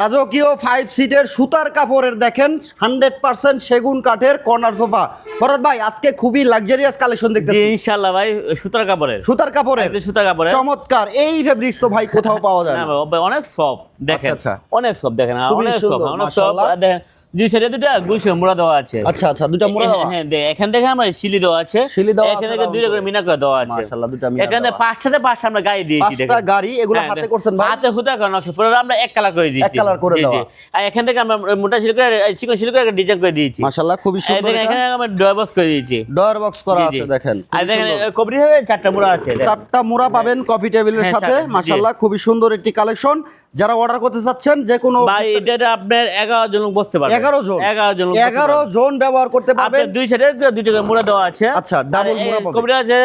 রাজকীয় 5 সিটের সুতার কাপড়ের দেখেন 100% সেগুন কাঠের কর্নার সোফা। ফরহাদ ভাই আজকে খুবই লাক্সারিয়াস কালেকশন দেখতেছি। জি ইনশাআল্লাহ ভাই, সুতার কাপড়ের সুতার কাপড়ের চমৎকার এই ফেব্রিক্স তো ভাই কোথাও পাওয়া যায় না। ভাই অনেক সফট দেখেন, আচ্ছা। অনেক সফট দেখেন, খুবই অনেক সুন্দর, সফট, অনেক সফট মাশাআল্লাহ। দেখেন। দুই সাইডে দুটো গুলশান মোড়া দেওয়া আছে। আচ্ছা দুটো মোড়া দেওয়া। হ্যাঁ এখান থেকে আমরা শিলি দেওয়া আছে, শিলি দেওয়া এখান আছে, থেকে দুইটা করে মিনা করে দেওয়া আছে। মাশাআল্লাহ দুটো মিনা এখানে দেওয়া। পাঁচটাতে পাঁচটা আমরা গাড়ি দিয়েছি দেখেন। পাঁচটা গাড়ি এগুলো হাতে করছেন ভাই? হাতে হুদা করা নকশা পুরো আমরা এক কালার করে দিয়েছি। এক কালার করে জি, জি। দেওয়া। আর এখান থেকে আমরা মোটা শিলি করে চিকন শিলি করে ডিজাইন করে দিয়েছি। মাশাআল্লাহ খুবই সুন্দর। দেখেন এখানে আমরা ডয়ার বক্স করে দিয়েছি। ডয়ার বক্স করা জি, আছে জি। দেখেন। আর দেখেন কবরি হবে চারটা মোড়া আছে। চারটা মোড়া পাবেন কফি টেবিলের হ্যাঁ, সাথে। চারটা, জি। মাশাআল্লাহ খুবই সুন্দর একটি কালেকশন। যারা অর্ডার করতে চাচ্ছেন যে কোনো ভাই এটা আপনার 11 জন লোক বসতে পারবে। 11 জন 11 জন লোক 11 জন ব্যবহার করতে পারবেন। আপনার দুই সাইডে দুইটা করে মোড়া দেওয়া আছে। আচ্ছা, ডাবল মোড়া পাবেন। কবরি আছে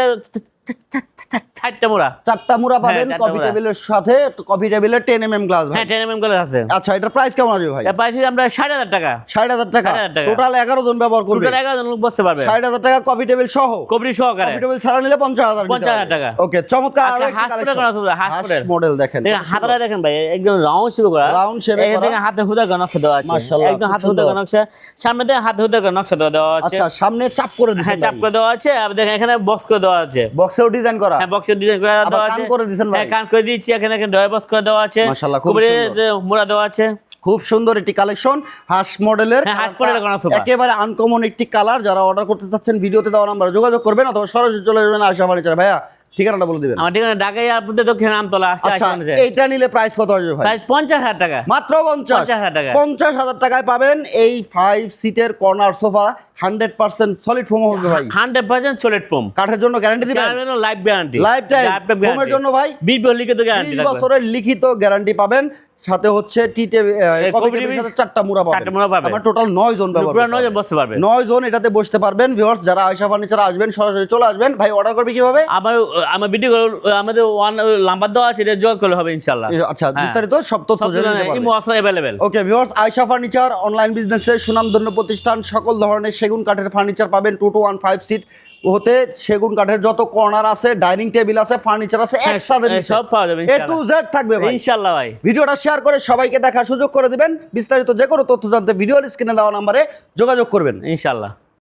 চারটা মোড়া। চারটা মোড়া পাবেন চারটা কফি মোড়া। টেবিলের সাথে। কফি টেবিলের 10 mm গ্লাস ভাই। হ্যাঁ 10 mm করে আছে। আচ্ছা এটার প্রাইস কেমন আসবে ভাই? এর প্রাইস আমরা 60,000 টাকা। 60,000 টাকা। 60,000 টাকা। টোটাল 11 জন ব্যবহার করবে। টোটাল 11 জন লোক বসতে পারবে। 60,000 টাকা কফি টেবিল সহ। কবরি সহকারে। কফি টেবিল ছাড়া নিলে 50,000 50,000 টাকা। ওকে চমৎকার। আচ্ছা, আরো একটি হাত করে কালেকশন। করা আছে, হাত করে। মডেল দেখেন। দেখেন হাতটা দেখেন ভাই, একদম রাউন্ড শেপে করা। রাউন্ড শেপে এখান করা। থেকে হাতে হুদা করে নকশা দেওয়া আছে। মাশাআল্লাহ, একদম খুব হাতে হুদা করে সুন্দর। নকশা। সামনে থেকে হাতে হুদা করে নকশা দেওয়া আছে। আচ্ছা সামনে চাপ করে দিয়েছেন। হ্যাঁ চাপ করে দেওয়া আছে। আর দেখেন এখানে বক্স করে দেওয়া আছে। বক্সেও ডিজাইন করা। হ্যাঁ বক্সের ডিজাইন করে আবার দেওয়া কান আছে। করে দিয়েছেন ভাই। হ্যাঁ কান করে দিয়েছি। এখানে ডয়ার বক্স করে দেওয়া আছে। মাশাআল্লাহ, খুব কবরি সুন্দর। মোড়া দেওয়া আছে। খুব সুন্দর একটি কালেকশন হাঁস মডেলের। হ্যাঁ, হাঁস মডেলের করা সোফা। একেবারে আনকমন একটি কালার। যারা অর্ডার করতে চাচ্ছেন ভিডিওতে দেওয়া নাম্বারে যোগাযোগ করবেন অথবা সরাসরি চলে যাবেন আয়শা ফার্নিচার। ভাইয়া ঠিকানাটা বলে দিবেন। আমার ঠিকানা ঢাকা এয়ারপোর্টে দক্ষিণ আমতলা আসছে। আচ্ছা এইটা নিলে প্রাইস কত আসবে ভাই? প্রাইস 50,000 টাকা। মাত্র 50,000 টাকা। 50,000 টাকায় পাবেন এই 5 সিটের কর্নার সোফা। 100% সলিড ফোম হবে ভাই। 100% সলিড ফোম। কাঠের জন্য গ্যারান্টি দিবেন? Life guarantee. Lifetime. ফোমের জন্য ভাই 20 বছর লিখিত গ্যারান্টি 20 থাকবে। বছরের লিখিত গ্যারান্টি পাবেন। সাথে হচ্ছে কফি টেবিলের সাথে চারটা মুড়া পাবেন। চারটা মুড়া পাবেন। আমার টোটাল 9 জন ব্যবহার পুরো করতে 9 জন পারবেন। বসতে পারবে। 9 জন এটাতে বসতে পারবেন। ভিউয়ার্স যারা আয়শা ফার্নিচার আসবেন সরাসরি চলে আসবেন। ভাই অর্ডার করবে কিভাবে? আমার ভিডিও আমাদের নাম্বার দেওয়া আছে, এটা যোগ করলে হবে ইনশাআল্লাহ। আচ্ছা বিস্তারিত সব তথ্য জেনে নিতে পারবেন। ইমো আছে available. Okay viewers Ayesha furniture online বিজনেসের সুনামধন্য প্রতিষ্ঠান। সকল ধরনের সেগুন কাঠের ফার্নিচার পাবেন। 2 to 1 5 সিট হতে সেগুন কাঠের যত কর্নার আছে, ডাইনিং টেবিল আছে, ফার্নিচার আছে, একসাথে সব পাওয়া যাবে A to Z থাকবে ভাই। ইনশাআল্লাহ ভাই। ভিডিওটা শেয়ার করে সবাইকে দেখার সুযোগ করে দিবেন। বিস্তারিত যে কোনো তথ্য জানতে ভিডিওর স্ক্রিনে দেওয়া নম্বরে যোগাযোগ করবেন ইনশাআল্লাহ।